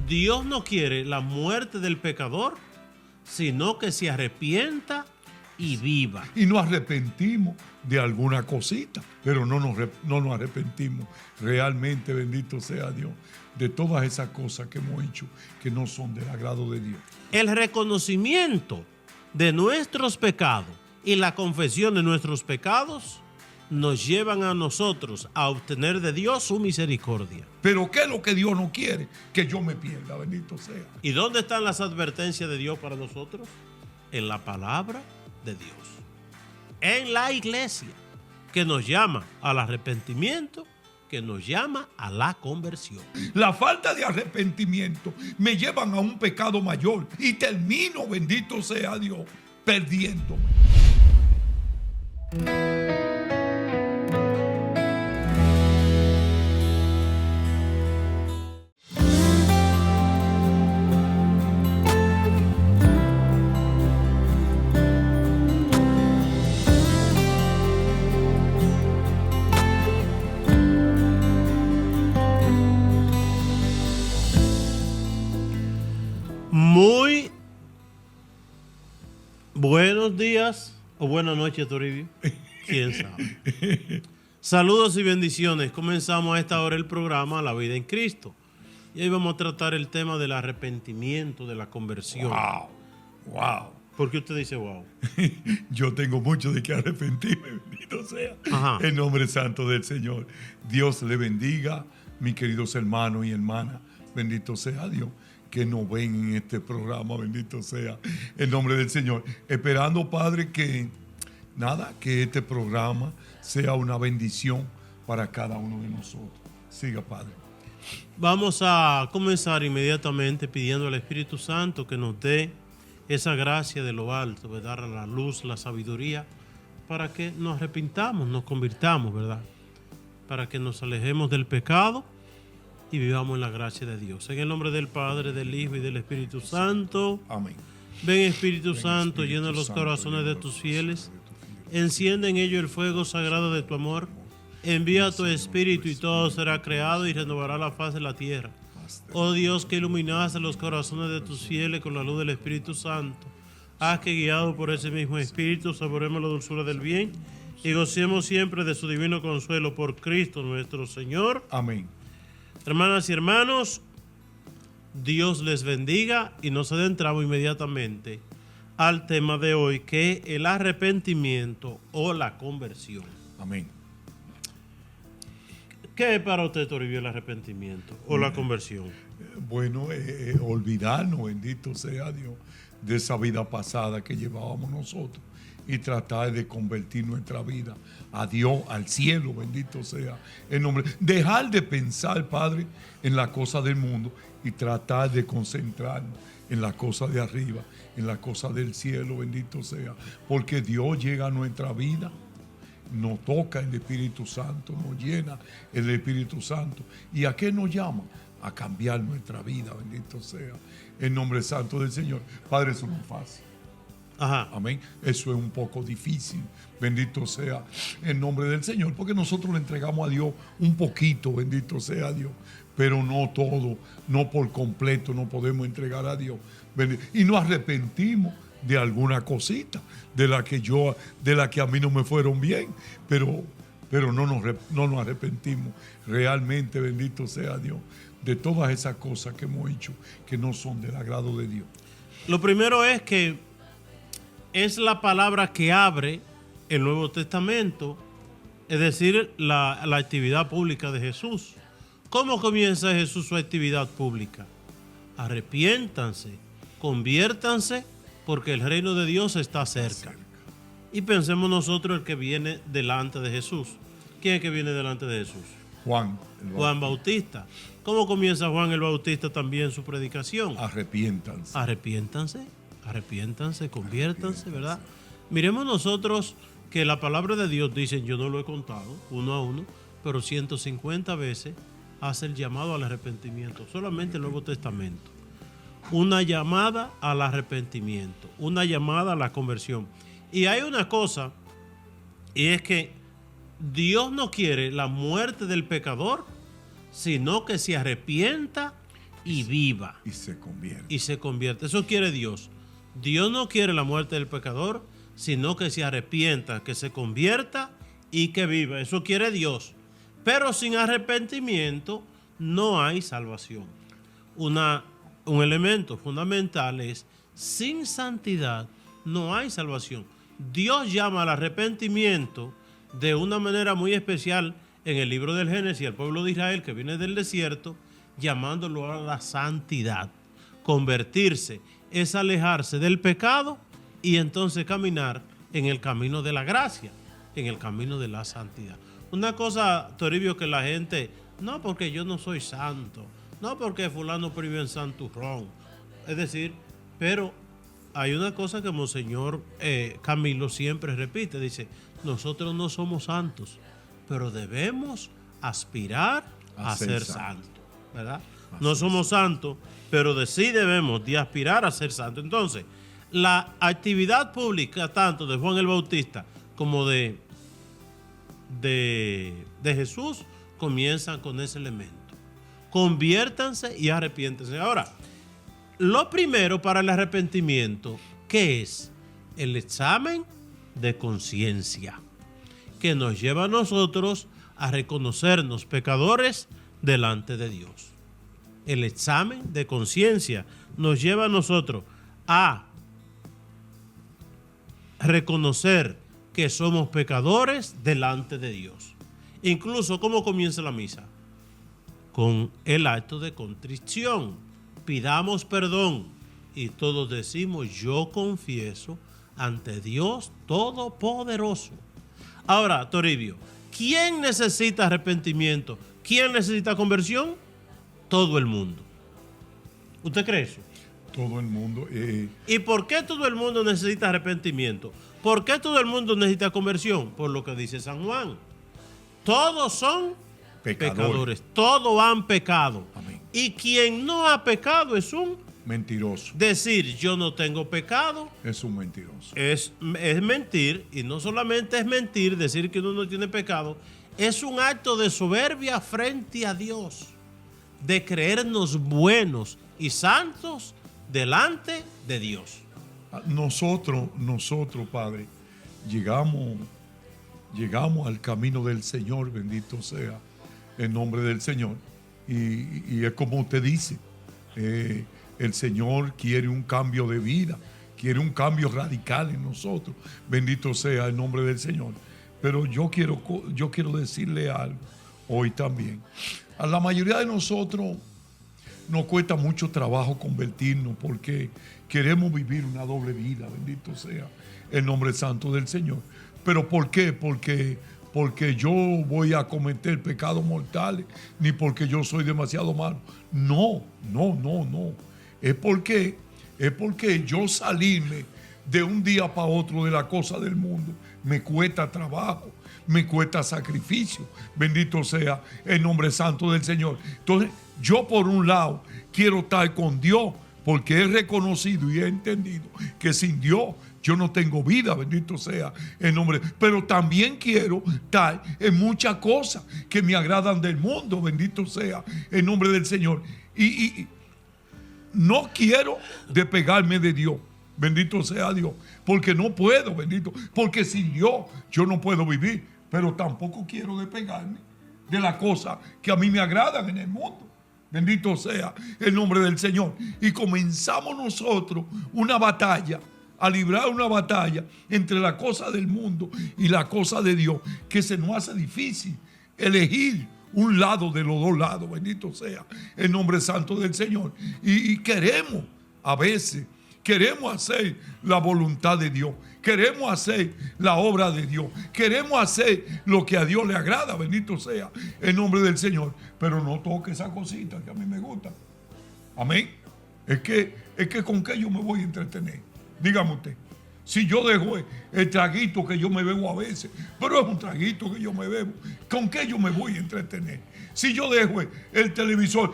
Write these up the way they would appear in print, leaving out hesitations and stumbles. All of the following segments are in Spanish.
Dios no quiere la muerte del pecador, sino que se arrepienta y viva. Y nos arrepentimos de alguna cosita, pero no nos arrepentimos realmente, bendito sea Dios, de todas esas cosas que hemos hecho que no son del agrado de Dios. El reconocimiento de nuestros pecados y la confesión de nuestros pecados nos llevan a nosotros a obtener de Dios su misericordia. Pero ¿qué es lo que Dios no quiere? Que yo me pierda, bendito sea. ¿Y dónde están las advertencias de Dios para nosotros? En la palabra de Dios. En la iglesia, que nos llama al arrepentimiento, que nos llama a la conversión. La falta de arrepentimiento me llevan a un pecado mayor y termino, bendito sea Dios, perdiéndome. Muy buenos días o buenas noches, Toribio. ¿Quién sabe? Saludos y bendiciones. Comenzamos a esta hora el programa La Vida en Cristo. Y hoy vamos a tratar el tema del arrepentimiento, de la conversión. Wow. ¿Por qué usted dice wow? Yo tengo mucho de que arrepentirme, bendito sea. Ajá. En nombre santo del Señor. Dios le bendiga, mis queridos hermanos y hermanas. Bendito sea Dios, que nos ven en este programa, bendito sea. En nombre del Señor. Esperando, Padre, que este programa sea una bendición para cada uno de nosotros. Siga, Padre. Vamos a comenzar inmediatamente pidiendo al Espíritu Santo que nos dé esa gracia de lo alto, ¿verdad? La luz, la sabiduría, para que nos arrepintamos, nos convirtamos, ¿verdad? Para que nos alejemos del pecado y vivamos en la gracia de Dios. En el nombre del Padre, del Hijo y del Espíritu Santo. Amén. Ven, Espíritu Santo, llena los corazones de tus fieles. Enciende en ellos el fuego sagrado de tu amor. Envía tu Espíritu y todo será creado y renovará la faz de la tierra. Oh Dios, que iluminaste los corazones de tus fieles con la luz del Espíritu Santo. Haz que, guiados por ese mismo Espíritu, saboremos la dulzura del bien y gocemos siempre de su divino consuelo por Cristo nuestro Señor. Amén. Hermanas y hermanos, Dios les bendiga y nos adentramos inmediatamente al tema de hoy, que es el arrepentimiento o la conversión. Amén. ¿Qué es para usted, Toribio, el arrepentimiento o la conversión? Bueno, olvidarnos, bendito sea Dios, de esa vida pasada que llevábamos nosotros y tratar de convertir nuestra vida a Dios, al cielo, bendito sea el nombre. Dejar de pensar, Padre, en las cosas del mundo y tratar de concentrarnos en las cosas de arriba, en las cosas del cielo, bendito sea. Porque Dios llega a nuestra vida, nos toca el Espíritu Santo, nos llena el Espíritu Santo. ¿Y a qué nos llama? A cambiar nuestra vida, bendito sea el nombre santo del Señor. Padre, eso no es fácil. Ajá. Amén. Eso es un poco difícil. Bendito sea el nombre del Señor, porque nosotros le entregamos a Dios un poquito, bendito sea Dios, pero no todo, no por completo no podemos entregar a Dios. Y nos arrepentimos de alguna cosita, de la que a mí no me fueron bien, pero no nos arrepentimos realmente, bendito sea Dios, de todas esas cosas que hemos hecho que no son del agrado de Dios. Lo primero es que es la palabra que abre el Nuevo Testamento, es decir, la actividad pública de Jesús. ¿Cómo comienza Jesús su actividad pública? Arrepiéntanse, conviértanse, porque el reino de Dios está cerca. Y pensemos nosotros el que viene delante de Jesús. ¿Quién es que viene delante de Jesús? Juan Bautista. ¿Cómo comienza Juan el Bautista también su predicación? Arrepiéntanse. Arrepiéntanse, conviértanse, ¿verdad? Miremos nosotros que la palabra de Dios dice, yo no lo he contado uno a uno, pero 150 veces hace el llamado al arrepentimiento, solamente el Nuevo Testamento. Una llamada al arrepentimiento, una llamada a la conversión. Y hay una cosa, y es que Dios no quiere la muerte del pecador, sino que se arrepienta y viva. Y se convierte. Y se convierte. Eso quiere Dios. Dios no quiere la muerte del pecador, sino que se arrepienta, que se convierta y que viva. Eso quiere Dios. Pero sin arrepentimiento no hay salvación. Un elemento fundamental es, sin santidad no hay salvación. Dios llama al arrepentimiento de una manera muy especial en el libro del Génesis, al pueblo de Israel que viene del desierto, llamándolo a la santidad. Convertirse es alejarse del pecado y entonces caminar en el camino de la gracia, en el camino de la santidad. Una cosa, Toribio, que la gente, no porque yo no soy santo, no porque fulano vive en Santurrón, es decir, pero hay una cosa que Monseñor Camilo siempre repite, dice, nosotros no somos santos, pero debemos aspirar a ser santos, ¿verdad? No somos santos, pero sí debemos de aspirar a ser santos. Entonces, la actividad pública, tanto de Juan el Bautista como de Jesús, comienzan con ese elemento. Conviértanse y arrepiéntense. Ahora, lo primero para el arrepentimiento, ¿qué es? El examen de conciencia, que nos lleva a nosotros a reconocernos pecadores delante de Dios. El examen de conciencia nos lleva a nosotros a reconocer que somos pecadores delante de Dios. Incluso, ¿cómo comienza la misa? Con el acto de contrición. Pidamos perdón y todos decimos, yo confieso ante Dios Todopoderoso. Ahora, Toribio, ¿quién necesita arrepentimiento? ¿Quién necesita conversión? Todo el mundo. ¿Usted cree eso? Todo el mundo. ¿Y por qué todo el mundo necesita arrepentimiento? ¿Por qué todo el mundo necesita conversión? Por lo que dice San Juan. Todos son pecadores. Todos han pecado. Amén. Y quien no ha pecado es un mentiroso. Decir yo no tengo pecado es un mentiroso. Es mentir, y no solamente es mentir, decir que uno no tiene pecado, es un acto de soberbia frente a Dios, de creernos buenos y santos delante de Dios. Nosotros, Padre, llegamos al camino del Señor, bendito sea el nombre del Señor. Y es como usted dice, el Señor quiere un cambio de vida, quiere un cambio radical en nosotros. Bendito sea el nombre del Señor. Pero yo quiero decirle algo hoy también. A la mayoría de nosotros nos cuesta mucho trabajo convertirnos porque queremos vivir una doble vida. Bendito sea el nombre santo del Señor. ¿Pero por qué? Porque yo voy a cometer pecados mortales, ni porque yo soy demasiado malo. No. Es porque yo salirme de un día para otro de la cosa del mundo me cuesta trabajo, me cuesta sacrificio. Bendito sea el nombre santo del Señor. Entonces, yo por un lado quiero estar con Dios porque he reconocido y he entendido que sin Dios yo no tengo vida, bendito sea el nombre. Pero también quiero estar en muchas cosas que me agradan del mundo, bendito sea el nombre del Señor. Y no quiero despegarme de Dios, bendito sea Dios, porque no puedo, bendito, porque sin Dios yo no puedo vivir, pero tampoco quiero despegarme de las cosas que a mí me agradan en el mundo. Bendito sea el nombre del Señor. Y comenzamos nosotros una batalla, a librar una batalla entre la cosa del mundo y la cosa de Dios, que se nos hace difícil elegir un lado de los dos lados. Bendito sea el nombre santo del Señor. Y queremos, a veces, queremos hacer la voluntad de Dios. Queremos hacer la obra de Dios. Queremos hacer lo que a Dios le agrada. Bendito sea el nombre del Señor. Pero no toque esa cosita que a mí me gusta. Amén. Es que con qué yo me voy a entretener. Dígame usted. Si yo dejo el traguito que yo me bebo a veces, pero es un traguito que yo me bebo, ¿con qué yo me voy a entretener? Si yo dejo el televisor,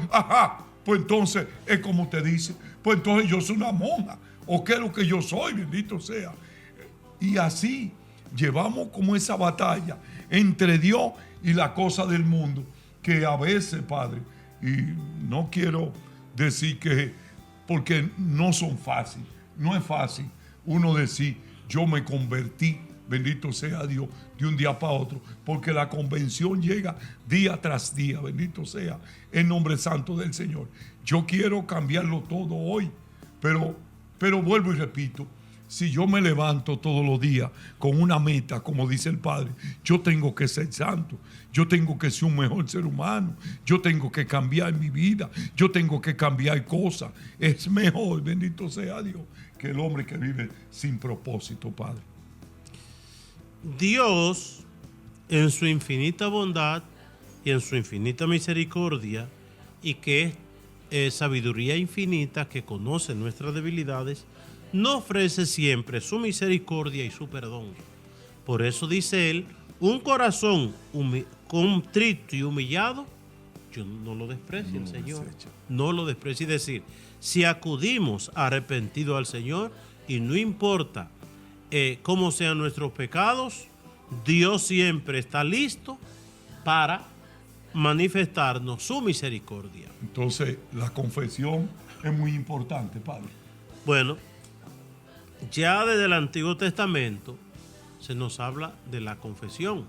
pues entonces es como usted dice, pues entonces yo soy una monja, o qué es lo que yo soy, bendito sea. Y así llevamos como esa batalla entre Dios y la cosa del mundo, que a veces, Padre, y no quiero decir que, porque no son fáciles, no es fácil uno decir, yo me convertí, bendito sea Dios, de un día para otro, porque la convención llega día tras día, bendito sea el nombre santo del Señor. Yo quiero cambiarlo todo hoy, pero vuelvo y repito, si yo me levanto todos los días con una meta, como dice el Padre, yo tengo que ser santo, yo tengo que ser un mejor ser humano, yo tengo que cambiar mi vida, yo tengo que cambiar cosas. Es mejor, bendito sea Dios, que el hombre que vive sin propósito, Padre. Dios, en su infinita bondad y en su infinita misericordia, y que es sabiduría infinita que conoce nuestras debilidades, nos ofrece siempre su misericordia y su perdón. Por eso dice él, un corazón contrito y humillado, yo no lo desprecio, el Señor. No lo desprecio. Es decir, si acudimos arrepentidos al Señor, y no importa cómo sean nuestros pecados, Dios siempre está listo para manifestarnos su misericordia. Entonces, la confesión es muy importante, Padre. Bueno, ya desde el Antiguo Testamento se nos habla de la confesión,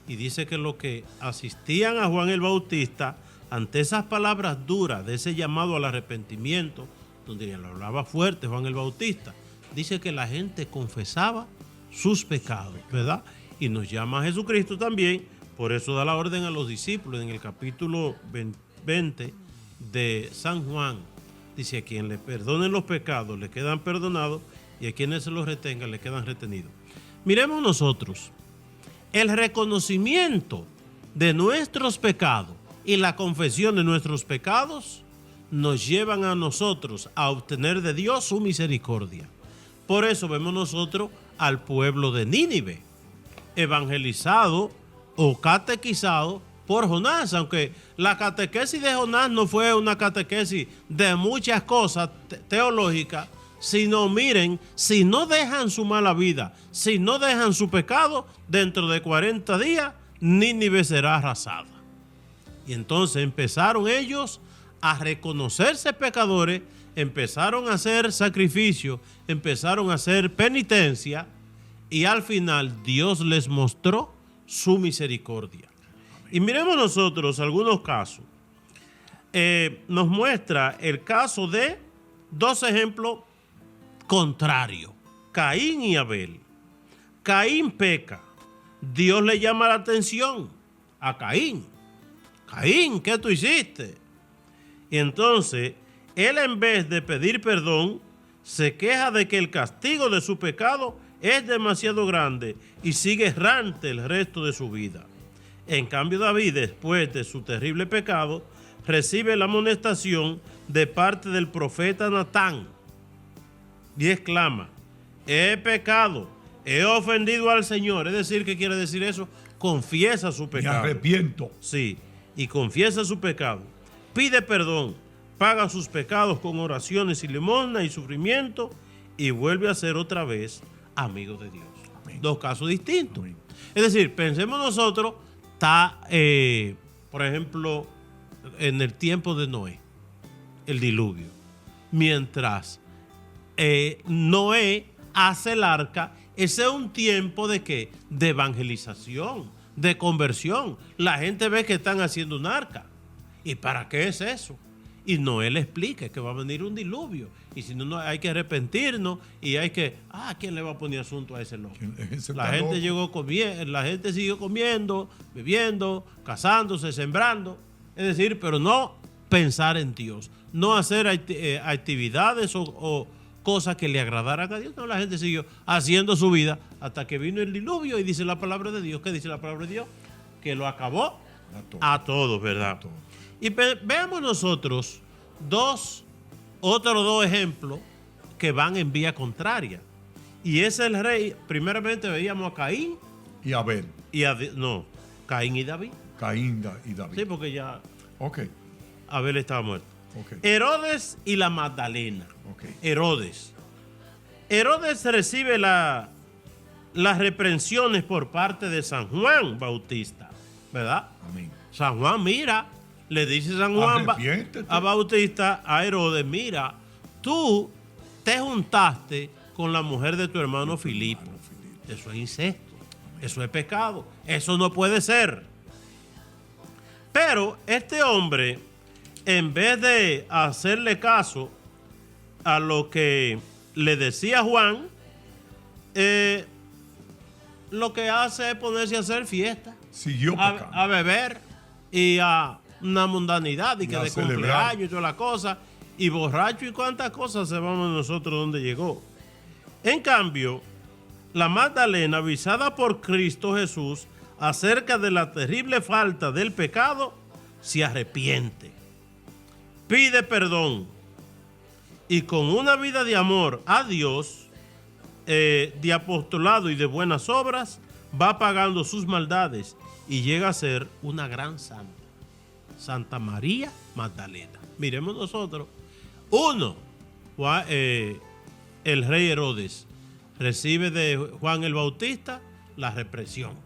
y dice que los que asistían a Juan el Bautista ante esas palabras duras de ese llamado al arrepentimiento, donde le hablaba fuerte Juan el Bautista, dice que la gente confesaba sus pecados, ¿verdad? Y nos llama a Jesucristo también, por eso da la orden a los discípulos en el capítulo 20 de San Juan. Dice, a quien le perdonen los pecados le quedan perdonados, y a quienes se los retengan le quedan retenidos. Miremos nosotros, el reconocimiento de nuestros pecados y la confesión de nuestros pecados nos llevan a nosotros a obtener de Dios su misericordia. Por eso vemos nosotros al pueblo de Nínive evangelizado o catequizado por Jonás, aunque la catequesis de Jonás no fue una catequesis de muchas cosas teológicas, sino miren, si no dejan su mala vida, si no dejan su pecado, dentro de 40 días Nínive será arrasada. Y entonces empezaron ellos a reconocerse pecadores, empezaron a hacer sacrificio, empezaron a hacer penitencia, y al final Dios les mostró su misericordia. Y miremos nosotros algunos casos. Nos muestra el caso de dos ejemplos contrarios: Caín y Abel. Caín peca. Dios le llama la atención a Caín. Caín, ¿qué tú hiciste? Y entonces él, en vez de pedir perdón, se queja de que el castigo de su pecado es demasiado grande y sigue errante el resto de su vida. En cambio, David, después de su terrible pecado, recibe la amonestación de parte del profeta Natán y exclama: he pecado, he ofendido al Señor. Es decir, ¿qué quiere decir eso? Confiesa su pecado. Me arrepiento. Sí, y confiesa su pecado. Pide perdón, paga sus pecados con oraciones y limosna y sufrimiento, y vuelve a ser otra vez amigo de Dios. Amén. Dos casos distintos. Amén. Es decir, pensemos nosotros, está, por ejemplo, en el tiempo de Noé, el diluvio. Mientras Noé hace el arca, ese es un tiempo de ¿qué? De evangelización, de conversión. La gente ve que están haciendo un arca. ¿Y para qué es eso? Y Noé le explica que va a venir un diluvio. Y si no, hay que arrepentirnos y hay que... ¿quién le va a poner asunto a ese loco? La gente siguió comiendo, bebiendo, casándose, sembrando. Es decir, pero no pensar en Dios. No hacer actividades o cosas que le agradaran a Dios. No, la gente siguió haciendo su vida hasta que vino el diluvio, y dice la palabra de Dios. ¿Qué dice la palabra de Dios? Que lo acabó a todos, ¿verdad? A todos. Y veamos nosotros otros dos ejemplos que van en vía contraria. Y es el rey. Primeramente veíamos a Caín y Abel. Caín y David. Caín y David. Sí, porque ya okay. Abel estaba muerto. Okay. Herodes y la Magdalena. Okay. Herodes recibe las reprensiones por parte de San Juan Bautista, ¿verdad? Amén. San Juan, mira, le dice San Juan Arrepiéntete. a Bautista a Herodes, mira, tú te juntaste con la mujer de tu hermano Filipo. Eso es incesto, eso es pecado, eso no puede ser. Pero este hombre, en vez de hacerle caso a lo que le decía Juan, lo que hace es ponerse a hacer fiesta, Siguió pecando. a beber y a una mundanidad y que a de celebrar. cumpleaños y toda la cosa, y borracho y cuántas cosas sabemos nosotros dónde llegó. En cambio, la Magdalena, avisada por Cristo Jesús acerca de la terrible falta del pecado, se arrepiente, pide perdón y con una vida de amor a Dios, de apostolado y de buenas obras, va pagando sus maldades y llega a ser una gran santa, Santa María Magdalena. Miremos nosotros, el rey Herodes recibe de Juan el Bautista la reprensión,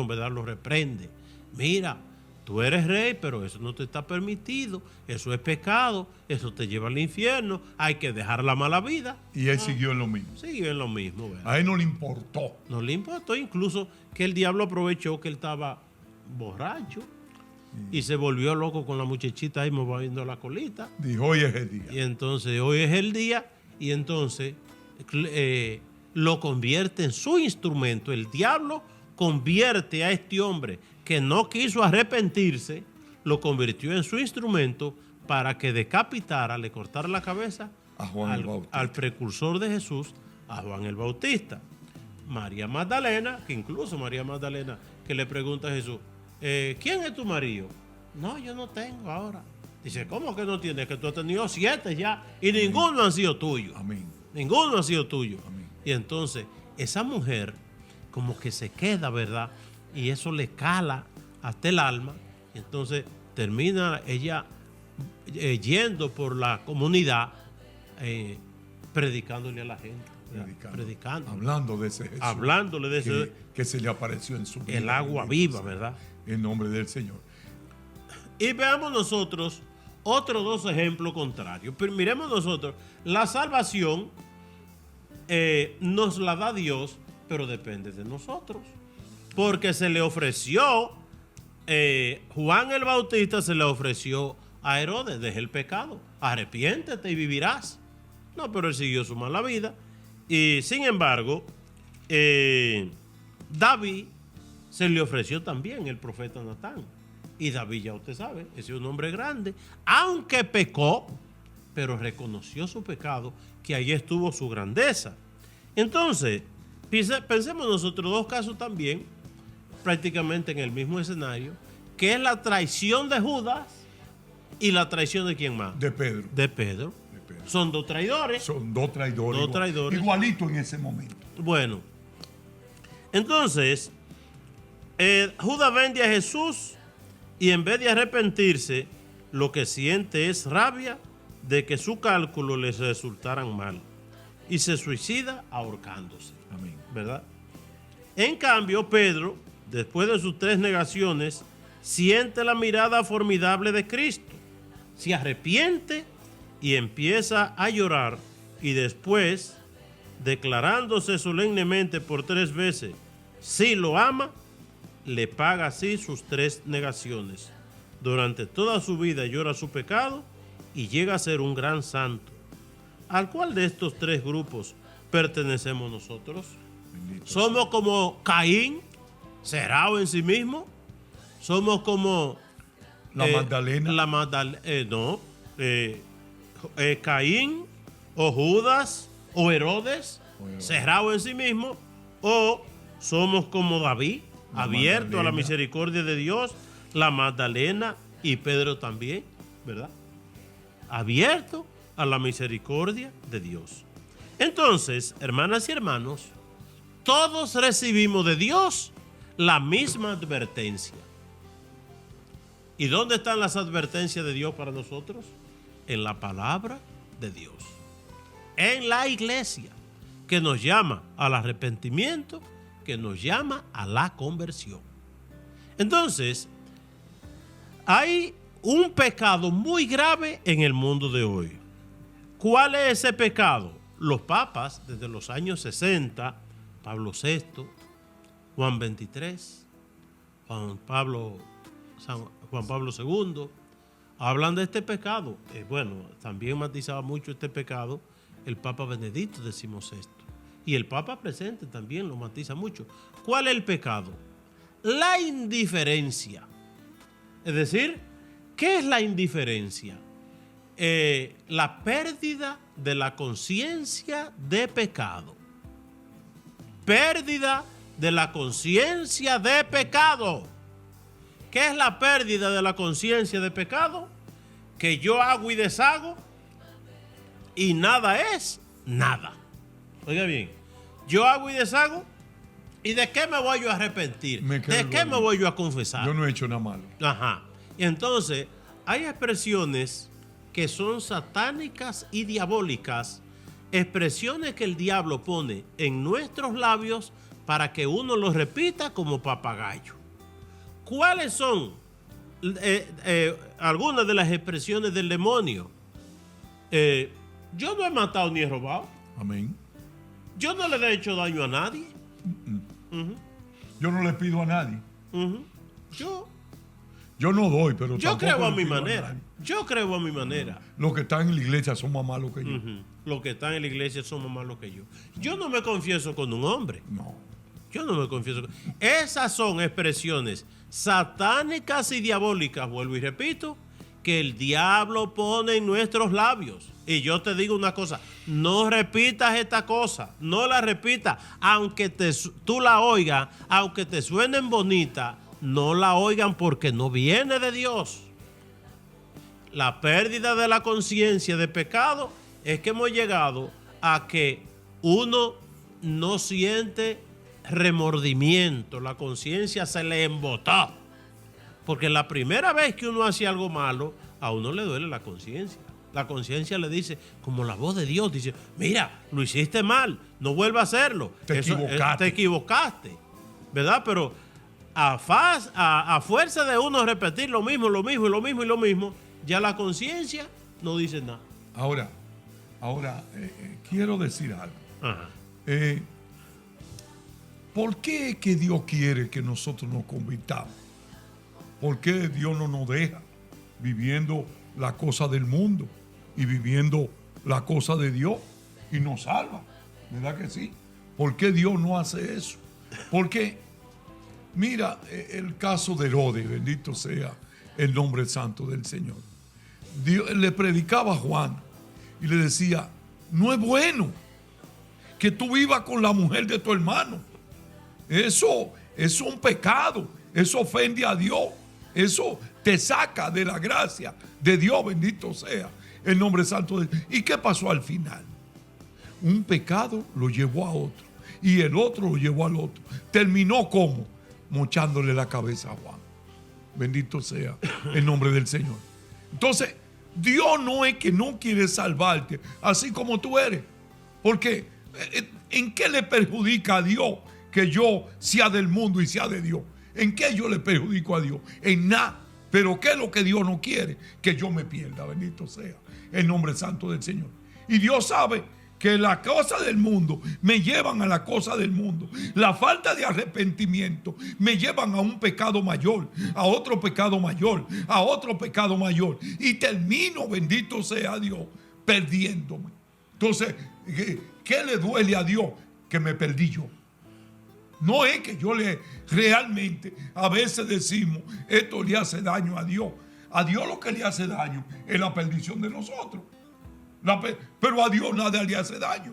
¿verdad? Lo reprende. Mira, tú eres rey, pero eso no te está permitido, eso es pecado, eso te lleva al infierno, hay que dejar la mala vida. Y él siguió en lo mismo. Siguió en lo mismo, ¿verdad? A él no le importó. No le importó incluso que el diablo aprovechó que él estaba borracho y se volvió loco con la muchachita ahí moviendo la colita. Dijo, hoy es el día. Y entonces hoy es el día y entonces lo convierte en su instrumento. El diablo convierte a este hombre que no quiso arrepentirse, lo convirtió en su instrumento para que decapitara, le cortara la cabeza A Juan el Bautista. al precursor de Jesús, a Juan el Bautista. María Magdalena, que incluso María Magdalena, que le pregunta a Jesús, ¿quién es tu marido? No, yo no tengo ahora. Dice, ¿cómo que no tienes? Que tú has tenido 7 ya y ninguno han sido tuyo. Amén. Ninguno ha sido tuyo. Amén. Y entonces esa mujer como que se queda, ¿verdad? Y eso le cala hasta el alma. Y entonces termina ella yendo por la comunidad, predicándole a la gente. Predicando. Hablando de ese Jesús. Hablándole de ese. Que se le apareció en su vida. El agua viva, ¿verdad? En nombre del Señor. Y veamos nosotros otros 2 ejemplos contrarios. Pero miremos nosotros, la salvación nos la da Dios, pero depende de nosotros. Porque se le ofreció, Juan el Bautista se le ofreció a Herodes, deja el pecado, arrepiéntete y vivirás. No, pero él siguió su mala vida. Y sin embargo, David se le ofreció también el profeta Natán. Y David, ya usted sabe, es un hombre grande, aunque pecó, pero reconoció su pecado, que ahí estuvo su grandeza. Entonces, pensemos nosotros 2 casos también, prácticamente en el mismo escenario, que es la traición de Judas y la traición de quién más. De Pedro. De Pedro. Son 2 traidores. Son 2 traidores. 2 traidores. Igualito en ese momento. Bueno, entonces, Judas vende a Jesús y en vez de arrepentirse, lo que siente es rabia de que su cálculo les resultaran mal y se suicida ahorcándose. Amén. ¿Verdad? En cambio, Pedro, después de sus 3 negaciones, siente la mirada formidable de Cristo, se arrepiente y empieza a llorar, y después, declarándose solemnemente por 3 veces, si lo ama, le paga así sus 3 negaciones. Durante toda su vida llora su pecado y llega a ser un gran santo. ¿Al cual de estos 3 grupos pertenecemos nosotros? Bendito ¿Somos como Caín, cerrado en sí mismo? ¿Somos como La Magdalena. No. Caín o Judas o Herodes, cerrado en sí mismo? ¿O somos como David, abierto a la misericordia de Dios, la Magdalena y Pedro también, ¿verdad? Abierto a la misericordia de Dios. Entonces, hermanas y hermanos, todos recibimos de Dios la misma advertencia. ¿Y dónde están las advertencias de Dios para nosotros? En la palabra de Dios. En la iglesia, que nos llama al arrepentimiento, que nos llama a la conversión. Entonces, hay un pecado muy grave en el mundo de hoy. ¿Cuál es ese pecado? Los papas, desde los años 60, Pablo VI, Juan XXIII, Juan Pablo II, hablan de este pecado. Bueno, también matizaba mucho este pecado el Papa Benedicto XVI. Y el Papa presente también lo matiza mucho. ¿Cuál es el pecado? La indiferencia. Es decir, ¿qué es la indiferencia? La pérdida de la conciencia de pecado. Pérdida de la conciencia de pecado. ¿Qué es la pérdida de la conciencia de pecado? Que yo hago y deshago y nada es nada. Oiga bien, yo hago y deshago y ¿de qué me voy yo a arrepentir? ¿De qué me voy yo a confesar? Yo no he hecho nada malo. Ajá. Y entonces hay expresiones que son satánicas y diabólicas, expresiones que el diablo pone en nuestros labios para que uno los repita como papagayo. ¿Cuáles son algunas de las expresiones del demonio? Yo no he matado ni he robado. Amén. Yo no le he hecho daño a nadie. Yo no le pido a nadie. Yo no doy, pero yo tampoco creo a le mi pido manera. Yo creo a mi manera. Los que están en la iglesia son más malos que yo. Los que están en la iglesia son más malos que yo. Yo no me confieso con un hombre. No. Yo no me confieso. Esas son expresiones satánicas y diabólicas, vuelvo y repito, que el diablo pone en nuestros labios. Y yo te digo una cosa, no repitas esta cosa, no la repitas, aunque tú la oigas, aunque te suenen bonitas, no la oigan porque no viene de Dios. La pérdida de la conciencia de pecado es que hemos llegado a que uno no siente remordimiento, la conciencia se le embotó. Porque la primera vez que uno hace algo malo, a uno le duele la conciencia. La conciencia le dice, como la voz de Dios, dice, mira, lo hiciste mal, no vuelva a hacerlo. Te equivocaste. ¿Verdad? Pero a fuerza de uno repetir lo mismo, ya la conciencia no dice nada. Ahora quiero decir algo. Ajá. ¿Por qué es que Dios quiere que nosotros nos convirtamos? ¿Por qué Dios no nos deja viviendo la cosa del mundo y viviendo la cosa de Dios y nos salva? ¿Verdad que sí? ¿Por qué Dios no hace eso? Porque, mira, el caso de Herodes, bendito sea el nombre santo del Señor. Dios le predicaba a Juan y le decía, no es bueno que tú vivas con la mujer de tu hermano. Eso es un pecado, eso ofende a Dios, eso te saca de la gracia de Dios, bendito sea el nombre santo de Dios. ¿Y qué pasó al final? Un pecado lo llevó a otro y el otro lo llevó al otro. Terminó como mochándole la cabeza a Juan. Bendito sea el nombre del Señor. Entonces, Dios no es que no quiere salvarte así como tú eres, porque ¿en qué le perjudica a Dios que yo sea del mundo y sea de Dios? ¿En qué yo le perjudico a Dios? En nada. Pero ¿qué es lo que Dios no quiere? Que yo me pierda, bendito sea el nombre santo del Señor. Y Dios sabe que las cosas del mundo me llevan a la cosa del mundo. La falta de arrepentimiento me llevan a un pecado mayor, a otro pecado mayor, a otro pecado mayor. Y termino, bendito sea Dios, perdiéndome. Entonces, ¿qué le duele a Dios? Que me perdí yo. No es que yo realmente, a veces decimos, esto le hace daño a Dios. A Dios lo que le hace daño es la perdición de nosotros. Pero a Dios nada le hace daño.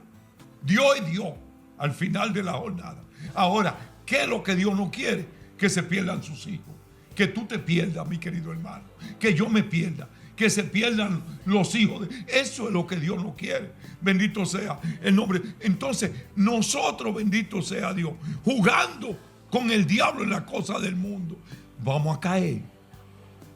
Dios es Dios al final de la jornada. Ahora, ¿qué es lo que Dios no quiere? Que se pierdan sus hijos. Que tú te pierdas, mi querido hermano. Que yo me pierda. Que se pierdan los hijos. Eso es lo que Dios no quiere. Bendito sea el nombre. Entonces, nosotros, bendito sea Dios, jugando con el diablo en las cosas del mundo, vamos a caer.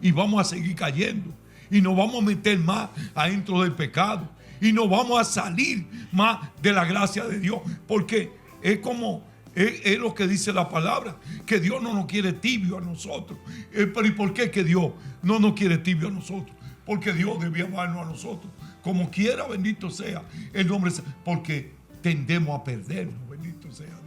Y vamos a seguir cayendo. Y nos vamos a meter más adentro del pecado. Y nos vamos a salir más de la gracia de Dios. Porque es como Es lo que dice la palabra, que Dios no nos quiere tibio a nosotros. Pero ¿y por qué que Dios no nos quiere tibio a nosotros? Porque Dios debe amarnos a nosotros. Como quiera, bendito sea el nombre. Porque tendemos a perdernos, bendito sea Dios.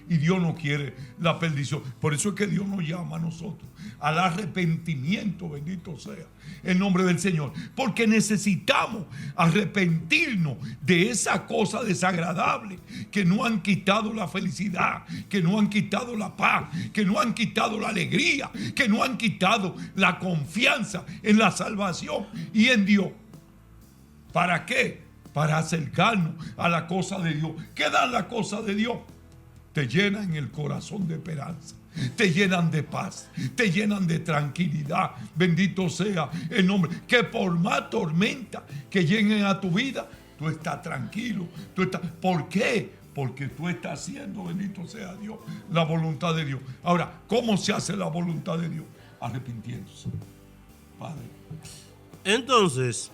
Y Dios no quiere la perdición. Por eso es que Dios nos llama a nosotros al arrepentimiento, bendito sea el nombre del Señor. Porque necesitamos arrepentirnos de esa cosa desagradable que nos han quitado la felicidad, que nos han quitado la paz, que nos han quitado la alegría, que nos han quitado la confianza en la salvación y en Dios. ¿Para qué? Para acercarnos a la cosa de Dios. ¿Qué dan las cosas de Dios? Te llenan el corazón de esperanza, te llenan de paz, te llenan de tranquilidad. Bendito sea el nombre. Que por más tormenta que lleguen a tu vida, tú estás tranquilo. ¿Por qué? Porque tú estás haciendo, bendito sea Dios, la voluntad de Dios. Ahora, ¿cómo se hace la voluntad de Dios? Arrepintiéndose, Padre. Entonces,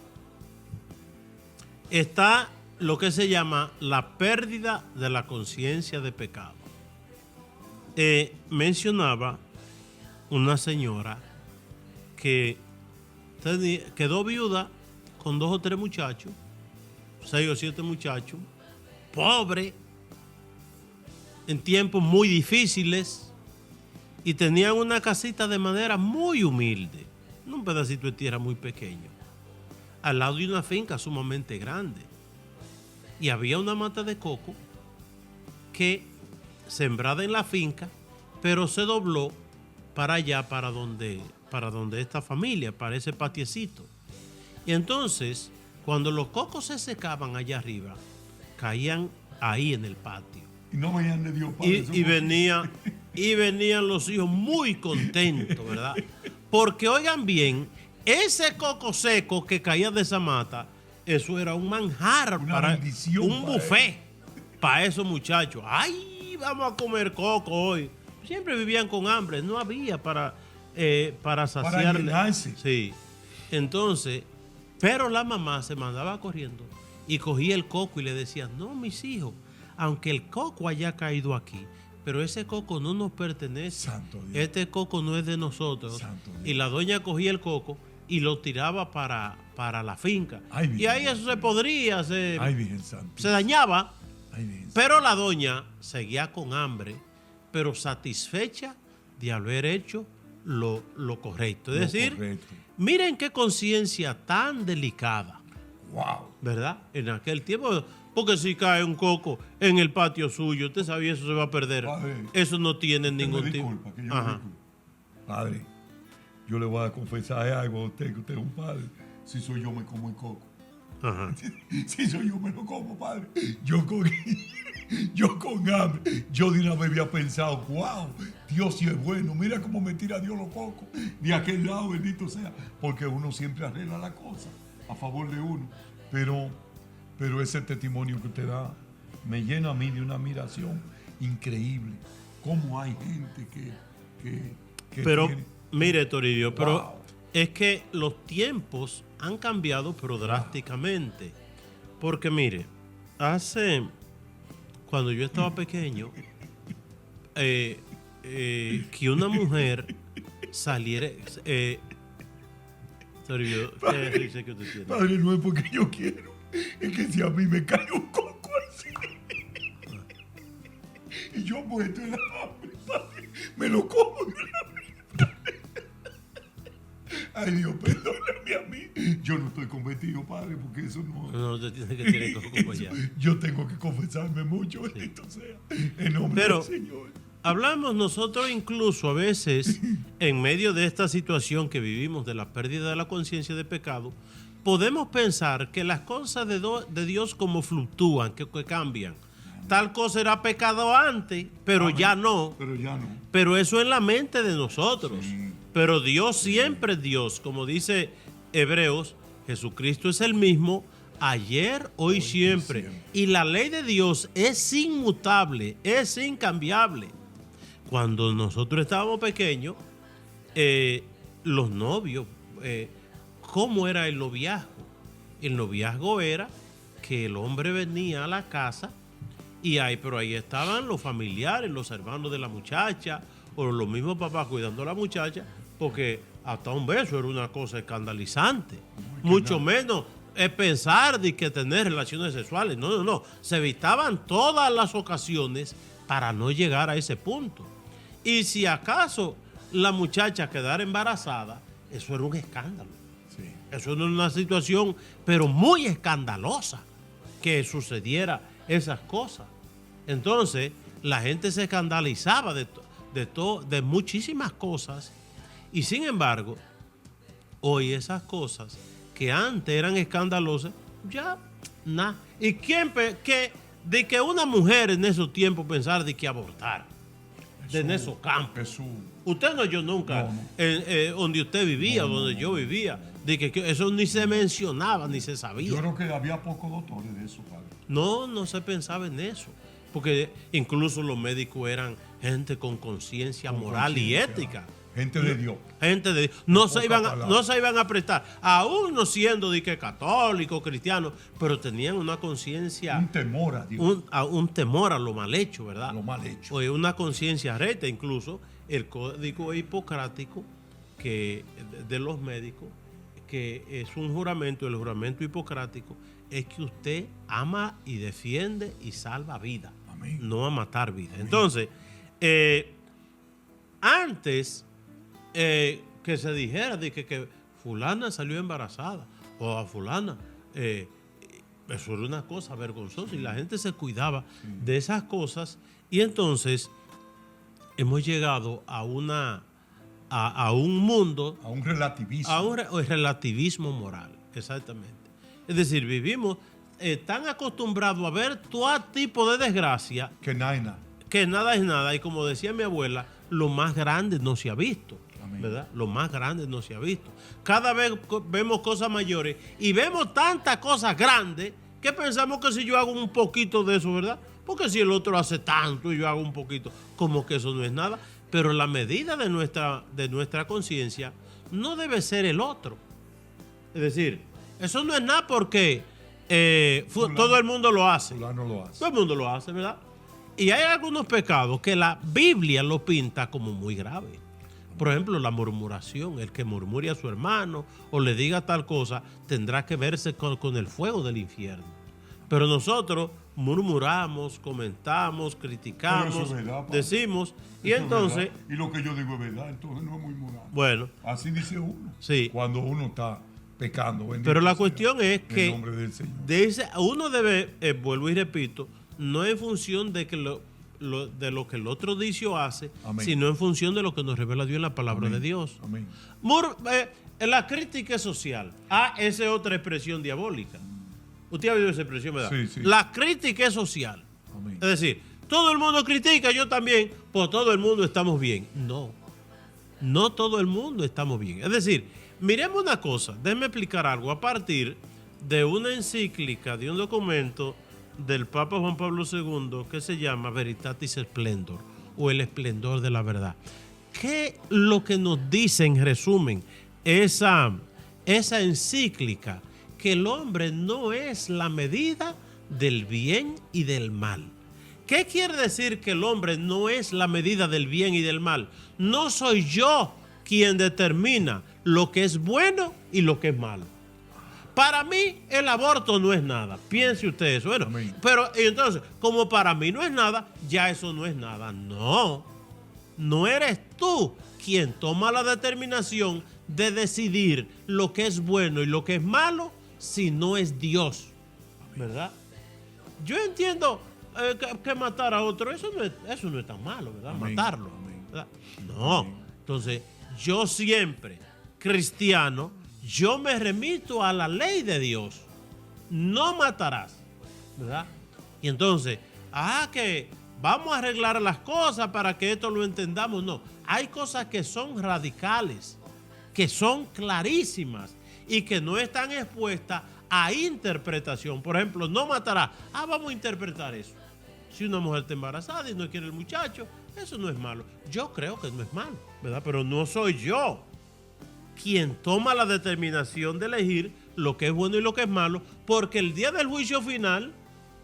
está lo que se llama la pérdida de la conciencia de pecado. Mencionaba una señora que quedó viuda con 2 o 3 muchachos, 6 o 7 muchachos, pobre, en tiempos muy difíciles, y tenían una casita de madera muy humilde, un pedacito de tierra muy pequeño, al lado de una finca sumamente grande. Y había una mata de coco que sembrada en la finca, pero se dobló para allá, para donde esta familia, para ese patiecito. Y entonces, cuando los cocos se secaban allá arriba, caían ahí en el patio. Y no venían de Dios, Padre. Y venían los hijos muy contentos, ¿verdad? Porque oigan bien, ese coco seco que caía de esa mata, eso era un manjar, una bendición, un buffet para esos muchachos. ¡Ay, vamos a comer coco hoy! Siempre vivían con hambre, no había para saciarle. Para llenarse. Sí. Entonces, pero la mamá se mandaba corriendo y cogía el coco y le decía: no, mis hijos, aunque el coco haya caído aquí, pero ese coco no nos pertenece. Santo Dios. Este coco no es de nosotros. Santo Dios. Y la doña cogía el coco y lo tiraba para la finca. Ay, y ahí eso se podría, se dañaba. Ay, pero la doña seguía con hambre, pero satisfecha de haber hecho lo correcto. Es decir, correcto. Miren qué conciencia tan delicada. Wow. ¿Verdad? En aquel tiempo, porque si cae un coco en el patio suyo, usted sabía, eso se va a perder. Padre, eso no tiene ningún tipo. Padre, yo le voy a confesar algo a usted, que usted es un padre. Si soy yo, me como el coco. Ajá. Si soy yo, me lo como, Padre. Yo con hambre, yo de una vez había pensado: wow, Dios sí es bueno, mira cómo me tira Dios los cocos de aquel lado, bendito sea. Porque uno siempre arregla la cosa a favor de uno. Pero ese testimonio que usted da me llena a mí de una admiración increíble. Cómo hay gente que pero tiene... Mire, Toribio, wow. pero es que los tiempos han cambiado, pero drásticamente. Porque mire, cuando yo estaba pequeño, que una mujer saliera... Toribio, ¿qué dice que usted tiene? Padre, no es porque yo quiero, es que si a mí me cae un coco así y yo muerto en la hambre, Padre, me lo como en la vida. Ay, Dios, perdóname a mí. Yo no estoy convertido, Padre, porque eso no... No, te tiene que tener coco allá. Yo tengo que confesarme mucho, bendito sea, en nombre del Señor. Hablamos nosotros incluso a veces, en medio de esta situación que vivimos de la pérdida de la conciencia de pecado, podemos pensar que las cosas de Dios como fluctúan, que cambian. Tal cosa era pecado antes, pero ya no. Pero ya no. Pero eso es la mente de nosotros. Sí. Pero Dios siempre es Dios. Como dice Hebreos, Jesucristo es el mismo ayer, hoy, siempre. Y la ley de Dios es inmutable, es incambiable. Cuando nosotros estábamos pequeños, los novios, ¿cómo era el noviazgo? El noviazgo era que el hombre venía a la casa Pero ahí estaban los familiares, los hermanos de la muchacha, o los mismos papás cuidando a la muchacha, porque hasta un beso era una cosa escandalizante. Mucho menos es pensar de que tener relaciones sexuales. No. Se evitaban todas las ocasiones para no llegar a ese punto. Y si acaso la muchacha quedara embarazada, eso era un escándalo. Sí. Eso era una situación, pero muy escandalosa, que sucediera esas cosas. Entonces, la gente se escandalizaba de muchísimas cosas, y sin embargo, hoy esas cosas que antes eran escandalosas, ya nada. ¿Y de que una mujer en esos tiempos pensara de que abortar? En esos campos. Usted no oyó nunca donde usted vivía, donde yo vivía, de que eso ni se mencionaba, ni se sabía. Yo creo que había pocos doctores de eso, padre. No se pensaba en eso, porque incluso los médicos eran gente con conciencia moral y ética. Gente de Dios. Gente de Dios. No se iban a prestar, aún no siendo de que católicos, cristianos, pero tenían una conciencia. Un temor a Dios. Un temor a lo mal hecho, ¿verdad? Lo mal hecho. O una conciencia recta. Incluso el código hipocrático de los médicos, que es un juramento, el juramento hipocrático, es que usted ama y defiende y salva vida. Amén. No a matar vida. Amén. Entonces, antes que se dijera de que fulana salió embarazada o a fulana, eso era una cosa vergonzosa y la gente se cuidaba de esas cosas, y entonces hemos llegado a un mundo, a un relativismo, a un relativismo moral, exactamente. Es decir, vivimos tan acostumbrados a ver todo tipo de desgracia que nada es nada. Que nada es nada, y como decía mi abuela, lo más grande no se ha visto. ¿Verdad? Lo más grande no se ha visto. Cada vez vemos cosas mayores y vemos tantas cosas grandes que pensamos que si yo hago un poquito de eso, ¿verdad? Porque si el otro hace tanto y yo hago un poquito, como que eso no es nada. Pero la medida de nuestra conciencia no debe ser el otro. Es decir, eso no es nada porque todo el mundo lo hace. Todo el mundo lo hace, ¿verdad? Y hay algunos pecados que la Biblia lo pinta como muy graves. Por ejemplo, la murmuración. El que murmure a su hermano o le diga tal cosa tendrá que verse con el fuego del infierno. Pero nosotros murmuramos, comentamos, criticamos, decimos, y entonces... Y lo que yo digo es verdad, entonces no es murmurar. Bueno. Así dice uno. Sí. Cuando uno está pecando. Pero la cuestión es que en nombre del Señor. Uno debe, vuelvo y repito, no en función de que de lo que el otro dice o hace, amén, sino en función de lo que nos revela Dios en la palabra, amén, de Dios. Amén. La crítica es social. Esa es otra expresión diabólica. Usted ha oído esa expresión, ¿verdad? Sí, sí. La crítica es social. Amén. Es decir, todo el mundo critica, yo también, pues todo el mundo estamos bien. No todo el mundo estamos bien. Es decir, miremos una cosa, déjeme explicar algo a partir de una encíclica, de un documento del Papa Juan Pablo II que se llama Veritatis Splendor, o el esplendor de la verdad. ¿Qué lo que nos dice en resumen esa encíclica? Que el hombre no es la medida del bien y del mal. ¿Qué quiere decir que el hombre no es la medida del bien y del mal? No soy yo quien determina lo que es bueno y lo que es malo. Para mí el aborto no es nada. Piense usted eso. Bueno, amén, pero entonces, como para mí no es nada, ya eso no es nada. No eres tú quien toma la determinación de decidir lo que es bueno y lo que es malo, si no es Dios, ¿verdad? Yo entiendo que matar a otro, eso no es tan malo, ¿verdad? Amén, matarlo, ¿verdad? No. Amén. Entonces, yo siempre, cristiano, yo me remito a la ley de Dios. No matarás, ¿verdad? Y entonces, que vamos a arreglar las cosas para que esto lo entendamos. No, hay cosas que son radicales, que son clarísimas y que no están expuestas a interpretación. Por ejemplo, no matará. Vamos a interpretar eso. Si una mujer está embarazada y no quiere el muchacho, eso no es malo. Yo creo que no es malo, ¿verdad? Pero no soy yo quien toma la determinación de elegir lo que es bueno y lo que es malo, porque el día del juicio final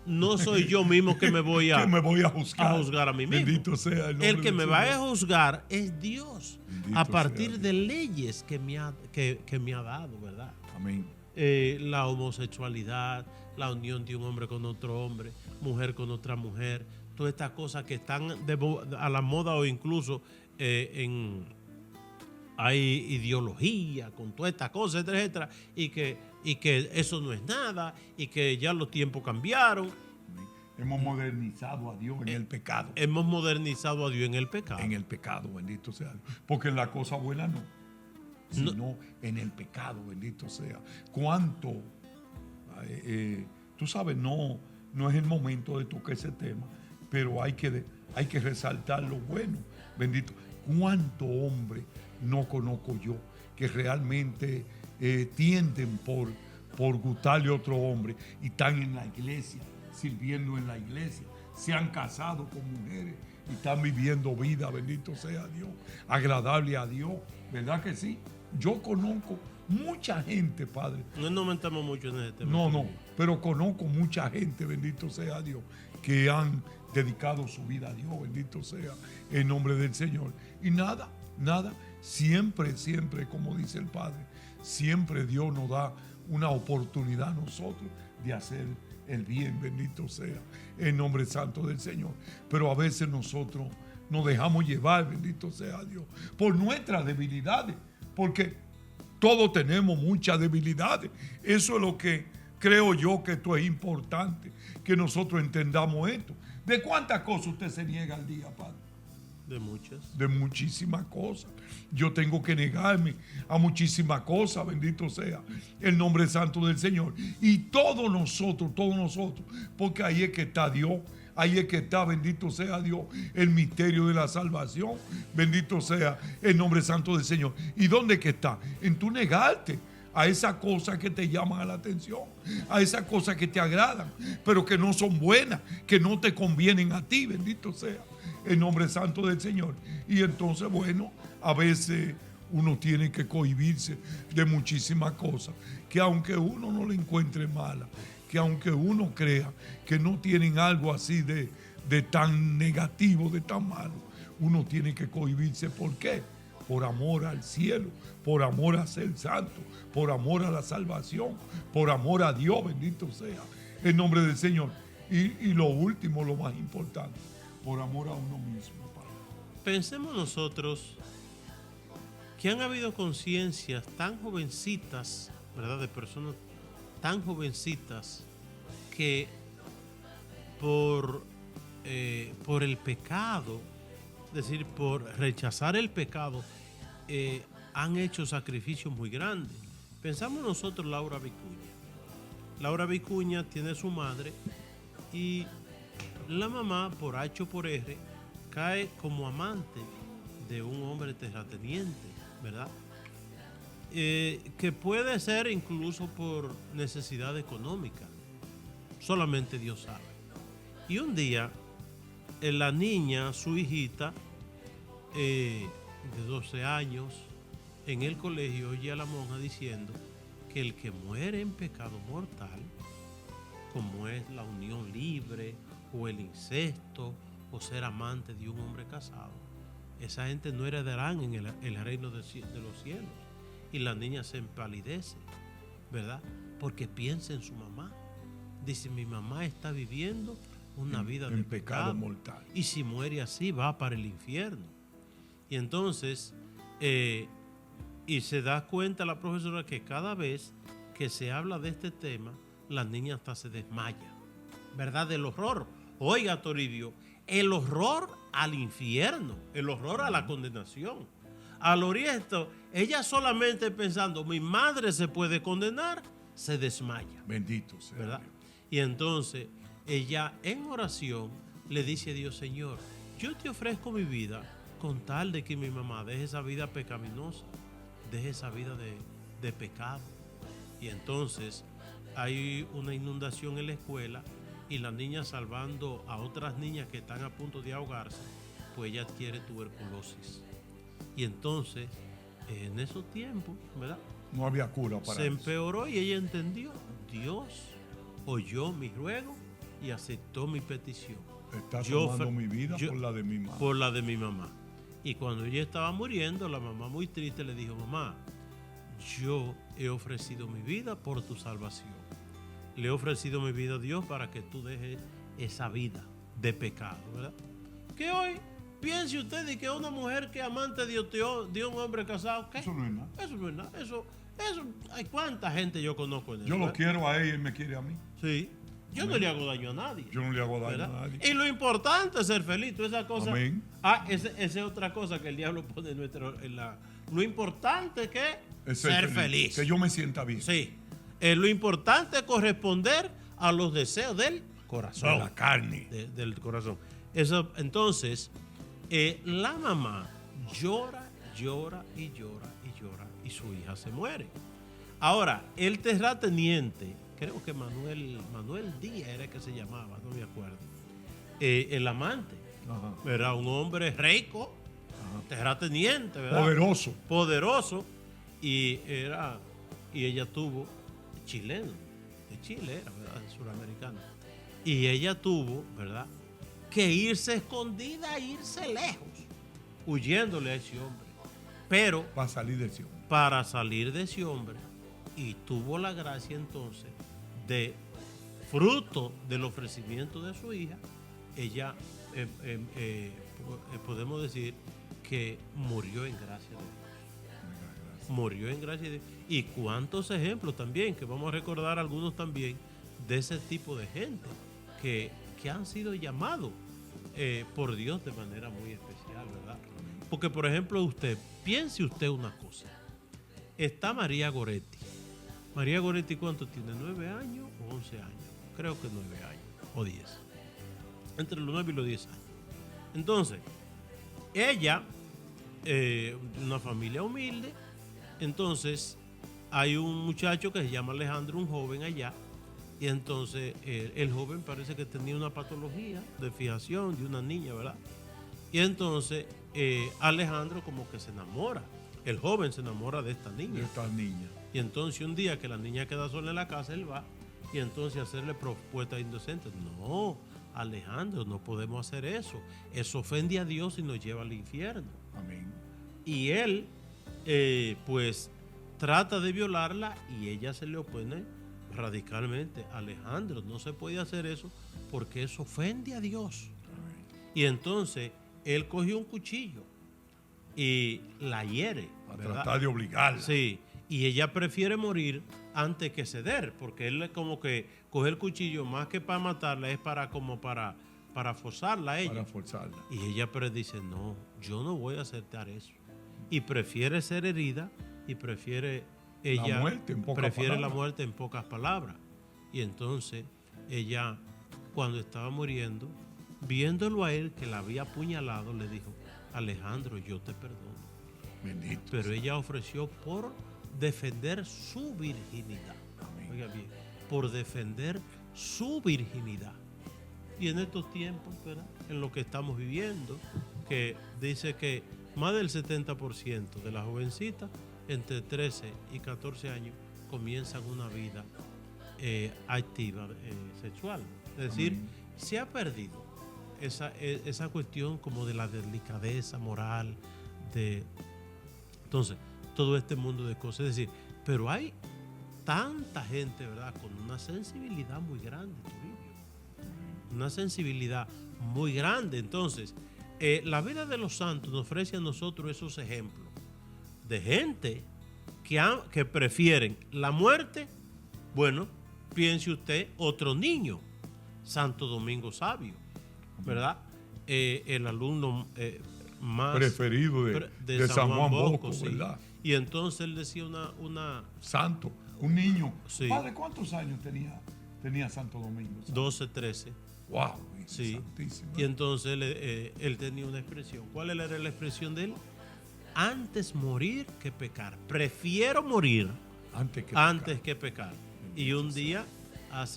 no soy yo mismo que me voy que me voy a juzgar a mí mismo. Bendito sea el nombre El que del me Señor. va a juzgar es Dios, Bendito a sea partir Dios. de leyes que me ha dado, ¿verdad? Amén. La homosexualidad, la unión de un hombre con otro hombre, mujer con otra mujer, todas estas cosas que están a la moda o incluso hay ideología con todas estas cosas, etcétera, etcétera, y que eso no es nada y que ya los tiempos cambiaron. Hemos modernizado a Dios en el pecado. Hemos modernizado a Dios en el pecado. En el pecado, bendito sea Dios. Porque en la cosa buena no, sino en el pecado, bendito sea. ¿Cuánto? Tú sabes, no es el momento de tocar ese tema, pero hay que resaltar lo bueno, bendito. ¿Cuánto hombre no conozco yo que realmente tienden por gustarle a otro hombre y están en la iglesia, sirviendo en la iglesia, se han casado con mujeres y están viviendo vida, bendito sea Dios, agradable a Dios, ¿verdad que sí? Yo conozco mucha gente, Padre. No nos metamos mucho en ese tema. No, pero conozco mucha gente, bendito sea Dios, que han dedicado su vida a Dios, bendito sea el nombre del Señor. Y nada, siempre, como dice el Padre, siempre Dios nos da una oportunidad a nosotros de hacer el bien, bendito sea el nombre santo del Señor. Pero a veces nosotros nos dejamos llevar, bendito sea Dios, por nuestras debilidades, porque todos tenemos muchas debilidades. Eso es lo que creo yo que esto es importante, que nosotros entendamos esto. ¿De cuántas cosas usted se niega al día, Padre? De muchas. De muchísimas cosas. Yo tengo que negarme a muchísimas cosas, bendito sea el nombre santo del Señor. Y todos nosotros, porque ahí es que está Dios, ahí es que está, bendito sea Dios, el misterio de la salvación, bendito sea el nombre santo del Señor. ¿Y dónde es que está? En tu negarte a esas cosas que te llaman a la atención, a esas cosas que te agradan, pero que no son buenas, que no te convienen a ti, bendito sea el nombre santo del Señor. Y entonces, bueno, a veces uno tiene que cohibirse de muchísimas cosas, que aunque uno no le encuentre mala, que aunque uno crea que no tienen algo así de tan negativo, de tan malo, uno tiene que cohibirse. ¿Por qué? Por amor al cielo, por amor a ser santo, por amor a la salvación, por amor a Dios, bendito sea el nombre del Señor. Y lo último, lo más importante, por amor a uno mismo, Padre. Pensemos nosotros que han habido conciencias tan jovencitas, ¿verdad? De personas tan jovencitas que por el pecado, es decir, por rechazar el pecado, han hecho sacrificios muy grandes. Pensamos nosotros Laura Vicuña. Laura Vicuña tiene su madre y la mamá, por H o por R, cae como amante de un hombre terrateniente, ¿verdad? Que puede ser incluso por necesidad económica. Solamente Dios sabe. Y un día, la niña, su hijita, de 12 años, en el colegio oye a la monja diciendo que el que muere en pecado mortal, como es la unión libre o el incesto o ser amante de un hombre casado, esa gente no heredarán en el reino de los cielos. Y la niña se empalidece, ¿verdad? Porque piensa en su mamá. Dice, mi mamá está viviendo una vida de pecado mortal. Y si muere así, va para el infierno. Y entonces, y se da cuenta la profesora que cada vez que se habla de este tema, la niña hasta se desmaya, ¿verdad? Del horror. Oiga, Toribio, el horror al infierno, el horror a la condenación. Al oír esto, ella solamente pensando, mi madre se puede condenar, se desmaya. Bendito sea, ¿verdad? Dios. Y entonces ella en oración le dice a Dios, Señor, yo te ofrezco mi vida con tal de que mi mamá deje esa vida pecaminosa, deje esa vida de pecado. Y entonces hay una inundación en la escuela y la niña, salvando a otras niñas que están a punto de ahogarse, pues ella adquiere tuberculosis. Y entonces, en esos tiempos, ¿verdad? No había cura para Se eso. empeoró y ella entendió, Dios oyó mi ruego y aceptó mi petición. Está tomando mi vida por la de mi mamá. Por la de mi mamá. Y cuando ella estaba muriendo, la mamá muy triste le dijo, mamá, yo he ofrecido mi vida por tu salvación. Le he ofrecido mi vida a Dios para que tú dejes esa vida de pecado, ¿verdad? Que hoy piense usted de que una mujer que amante de un hombre casado, ¿qué? Eso no es nada. Eso no es nada. Eso, hay cuánta gente yo conozco en eso. Yo lo quiero a ella y él me quiere a mí. Sí. Yo no le hago daño a nadie. Yo no le hago daño ¿verdad? a nadie. Y lo importante es ser feliz. Toda esa cosa. Amén. Esa es otra cosa que el diablo pone en la. Lo importante que Es ser feliz. Que yo me sienta bien. Sí. Lo importante es corresponder a los deseos del corazón. De la carne. Del corazón. Eso, entonces, la mamá llora, llora y llora y llora y su hija se muere. Ahora, el terrateniente, creo que Manuel Díaz era que se llamaba, no me acuerdo. El amante, Ajá. era un hombre rico, terrateniente, ¿verdad? Poderoso. Poderoso. Y ella tuvo, chileno, de Chile era, ¿verdad? Suramericano. Y ella tuvo, ¿verdad? Que irse escondida, irse lejos, huyéndole a ese hombre. Pero Para salir de Sion. para salir de ese hombre, y tuvo la gracia entonces de, fruto del ofrecimiento de su hija, ella podemos decir que murió en gracia de Dios. Murió en gracia de Dios. Y cuántos ejemplos también, que vamos a recordar algunos también de ese tipo de gente que han sido llamados por Dios de manera muy especial, ¿verdad? Porque, por ejemplo, piense usted una cosa. Está María Goretti. María Goretti, ¿cuánto tiene? ¿9 años o 11 años? Creo que 9 años o 10. Entre los 9 y los 10 años. Entonces, ella, una familia humilde, entonces hay un muchacho que se llama Alejandro, un joven allá, y entonces el joven parece que tenía una patología de fijación de una niña, ¿verdad? Y entonces Alejandro como que se enamora, el joven se enamora de esta niña. De esta niña. Y entonces un día que la niña queda sola en la casa, él va y entonces hacerle propuestas indecentes. No, Alejandro, no podemos hacer eso. Eso ofende a Dios y nos lleva al infierno. Amén. Y él, pues, trata de violarla y ella se le opone radicalmente. Alejandro, no se puede hacer eso porque eso ofende a Dios. Amén. Y entonces él cogió un cuchillo y la hiere. Para ¿verdad? tratar de obligarla. Sí, y ella prefiere morir antes que ceder, porque él como que coge el cuchillo más que para matarla, es para forzarla a ella. Para forzarla. Y ella dice, no, yo no voy a aceptar eso. Y prefiere ser herida y prefiere ella... La muerte en pocas prefiere palabras. la muerte en pocas palabras. Y entonces ella, cuando estaba muriendo, viéndolo a él que la había apuñalado, le dijo, Alejandro, yo te perdono. Bendito. Pero ella ofreció por defender su virginidad. Amén. Oiga bien, por defender su virginidad. Y en estos tiempos, ¿verdad? En lo que estamos viviendo, que dice que más del 70% de las jovencitas entre 13 y 14 años comienzan una vida activa sexual. Es decir, se ha perdido esa cuestión como de la delicadeza moral, entonces, todo este mundo de cosas. Es decir, pero hay tanta gente, ¿verdad?, con una sensibilidad muy grande, Toribio. Una sensibilidad muy grande. Entonces, la vida de los santos nos ofrece a nosotros esos ejemplos de gente que prefieren la muerte. Bueno, piense usted, otro niño, Santo Domingo Sabio, ¿verdad? El alumno más preferido de San Juan Bosco, sí. ¿verdad? Y entonces él decía una Santo, un niño. Sí. Padre, ¿cuántos años tenía Santo Domingo? 12, 13. Wow, Sí. santísimo. Y entonces él tenía una expresión. ¿Cuál era la expresión de él? Antes morir que pecar. Prefiero morir antes que pecar. Y un día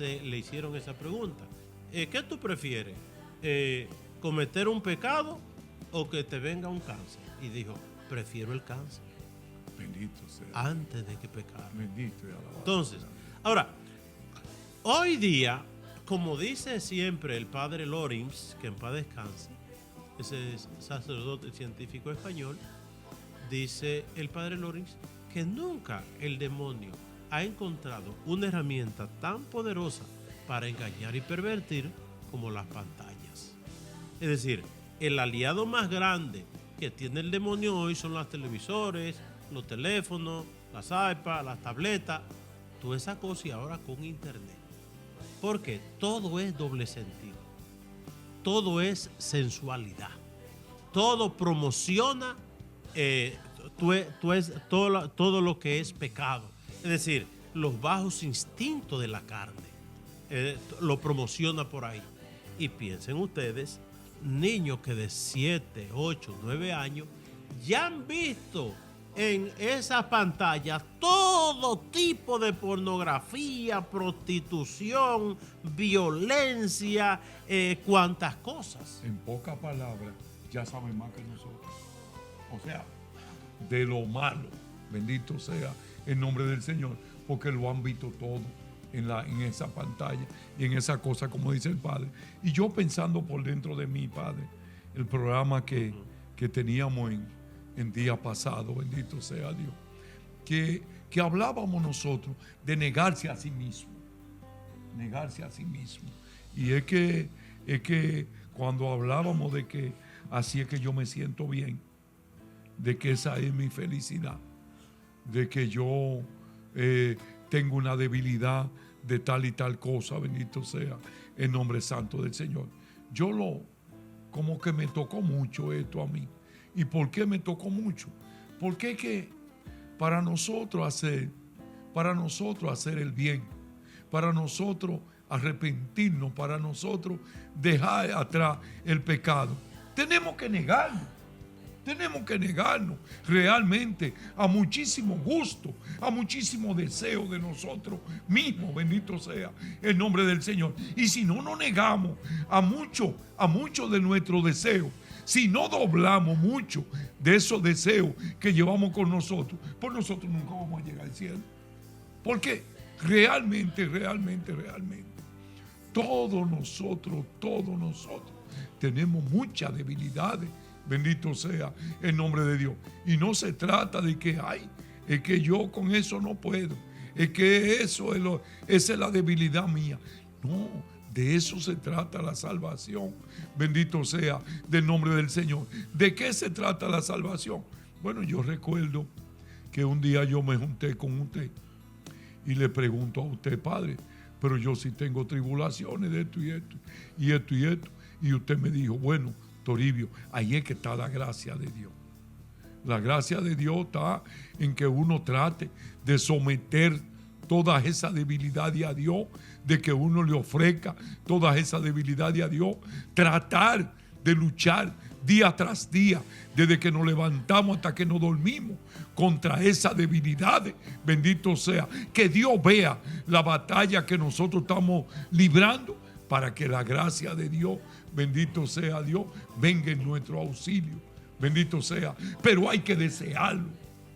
le hicieron esa pregunta. ¿Qué tú prefieres? ¿Cometer un pecado o que te venga un cáncer? Y dijo, prefiero el cáncer. Bendito sea. Antes de que pecar. Bendito y alabado. Entonces, ahora, hoy día, como dice siempre el padre Lorenz, que en paz descanse, ese sacerdote científico español, dice el padre Lorenz que nunca el demonio ha encontrado una herramienta tan poderosa para engañar y pervertir como las pantallas. Es decir, el aliado más grande que tiene el demonio hoy son los televisores, los teléfonos, las iPads, las tabletas, toda esa cosa, y ahora con internet. Porque todo es doble sentido, todo es sensualidad, todo promociona todo lo que es pecado. Es decir, los bajos instintos de la carne, lo promociona por ahí. Y piensen ustedes, niños que de 7, 8, 9 años ya han visto en esas pantallas todo tipo de pornografía, prostitución, violencia, cuantas cosas. En pocas palabras, ya saben más que nosotros. O sea, de lo malo, bendito sea el nombre del Señor, porque lo han visto todo en esa pantalla y en esa cosa, como dice el Padre. Y yo pensando por dentro de mí, Padre, el programa que teníamos en día pasado, bendito sea Dios, que hablábamos nosotros de negarse a sí mismo, y es que cuando hablábamos de que así es que yo me siento bien, de que esa es mi felicidad, de que yo tengo una debilidad de tal y tal cosa, bendito sea el nombre santo del Señor. Como que me tocó mucho esto a mí. ¿Y por qué me tocó mucho? Porque es que para nosotros hacer el bien, para nosotros arrepentirnos, para nosotros dejar atrás el pecado, tenemos que negarnos realmente a muchísimo gusto, a muchísimo deseo de nosotros mismos, bendito sea el nombre del Señor. Y si no nos negamos a mucho de nuestro deseo, si no doblamos mucho de esos deseos que llevamos con nosotros, pues nosotros nunca vamos a llegar al cielo. Porque realmente, todos nosotros tenemos muchas debilidades, bendito sea el nombre de Dios. Y no se trata de que, es que yo con eso no puedo, es que esa es la debilidad mía. No, de eso se trata la salvación, bendito sea del nombre del Señor. ¿De qué se trata la salvación? Bueno, yo recuerdo que un día yo me junté con usted y le pregunto a usted, Padre, pero yo sí tengo tribulaciones de esto y esto, y esto y esto. Y usted me dijo, bueno, Toribio, ahí es que está la gracia de Dios. La gracia de Dios está en que uno trate de someter todas esas debilidades a Dios, de que uno le ofrezca todas esas debilidades a Dios, tratar de luchar día tras día, desde que nos levantamos hasta que nos dormimos, contra esas debilidades, bendito sea, que Dios vea la batalla que nosotros estamos librando, para que la gracia de Dios, bendito sea Dios, venga en nuestro auxilio, bendito sea, pero hay que desearlo,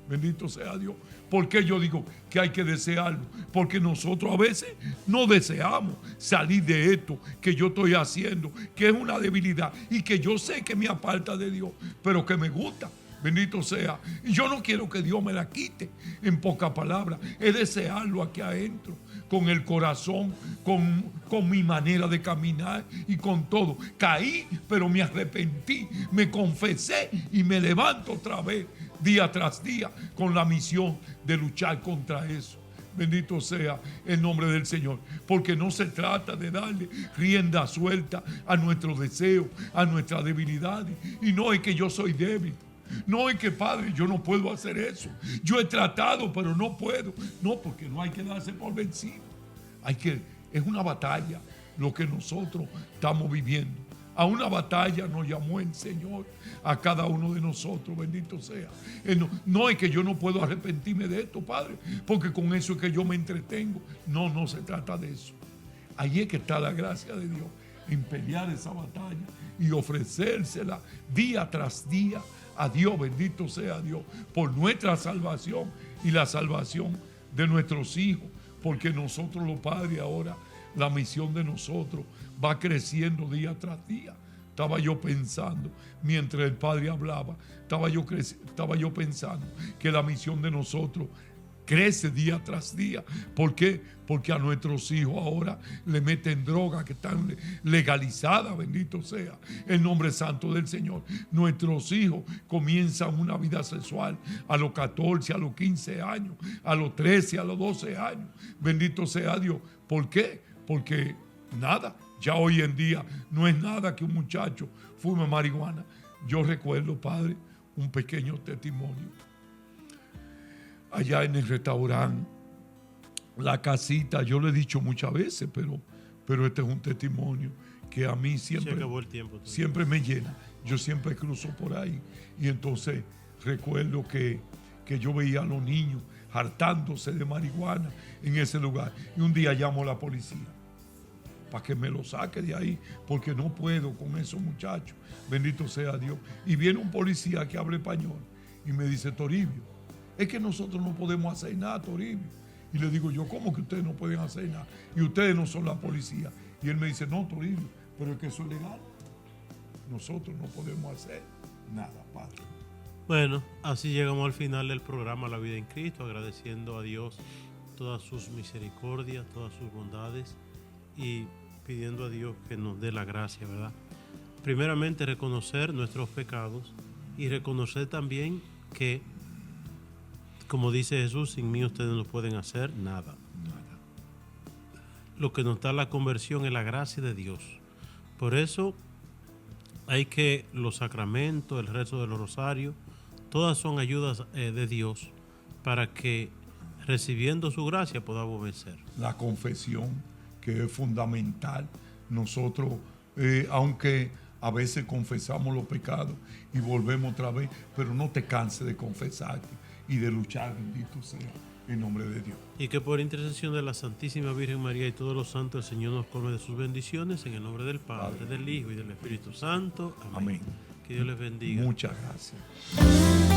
bendito sea Dios. ¿Por qué yo digo que hay que desearlo? Porque nosotros a veces no deseamos salir de esto que yo estoy haciendo, que es una debilidad y que yo sé que me aparta de Dios, pero que me gusta. Bendito sea. Y yo no quiero que Dios me la quite. En pocas palabras, es desearlo aquí adentro, con el corazón, con mi manera de caminar y con todo. Caí, pero me arrepentí, me confesé y me levanto otra vez, día tras día, con la misión de luchar contra eso. Bendito sea el nombre del Señor. Porque no se trata de darle rienda suelta a nuestros deseos, a nuestras debilidades. Y no es que yo soy débil. No es que, Padre, yo no puedo hacer eso. Yo he tratado, pero no puedo. No, porque no hay que darse por vencido. Es una batalla lo que nosotros estamos viviendo. A una batalla nos llamó el Señor a cada uno de nosotros, bendito sea. No es que yo no puedo arrepentirme de esto, Padre, porque con eso es que yo me entretengo. No se trata de eso. Ahí es que está la gracia de Dios, en pelear esa batalla y ofrecérsela día tras día a Dios, bendito sea Dios, por nuestra salvación y la salvación de nuestros hijos, porque nosotros los padres ahora la misión de nosotros va creciendo día tras día. Estaba yo pensando, mientras el Padre hablaba, estaba yo pensando que la misión de nosotros crece día tras día. ¿Por qué? Porque a nuestros hijos ahora le meten drogas que están legalizadas, bendito sea el nombre santo del Señor. Nuestros hijos comienzan una vida sexual a los 14, a los 15 años, a los 13, a los 12 años. Bendito sea Dios. ¿Por qué? Porque nada, ya hoy en día no es nada que un muchacho fume marihuana. Yo recuerdo, Padre, un pequeño testimonio. Allá en el restaurante, la casita, yo lo he dicho muchas veces, pero este es un testimonio que a mí siempre, siempre me llena. Yo siempre cruzo por ahí y entonces recuerdo que yo veía a los niños hartándose de marihuana en ese lugar. Y un día llamo a la policía para que me lo saque de ahí, porque no puedo con esos muchachos. Bendito sea Dios. Y viene un policía que habla español y me dice: Toribio, es que nosotros no podemos hacer nada, Toribio. Y le digo yo: ¿cómo que ustedes no pueden hacer nada? Y ustedes no son la policía. Y él me dice: no, Toribio, pero es que eso es legal. Nosotros no podemos hacer nada, Padre. Bueno, así llegamos al final del programa La Vida en Cristo, agradeciendo a Dios todas sus misericordias, todas sus bondades y pidiendo a Dios que nos dé la gracia, ¿verdad? Primeramente, reconocer nuestros pecados y reconocer también que, como dice Jesús, sin mí ustedes no pueden hacer nada. Lo que nos da la conversión es la gracia de Dios. Por eso hay que los sacramentos, el rezo de los rosarios, todas son ayudas de Dios para que, recibiendo su gracia, podamos vencer. La confesión, que es fundamental. Nosotros, aunque a veces confesamos los pecados y volvemos otra vez, pero no te canses de confesarte y de luchar, bendito sea en nombre de Dios. Y que por intercesión de la Santísima Virgen María y todos los santos, el Señor nos colme de sus bendiciones, en el nombre del Padre, del Hijo y del Espíritu Santo. Amén. Amén. Que Dios les bendiga. Muchas gracias.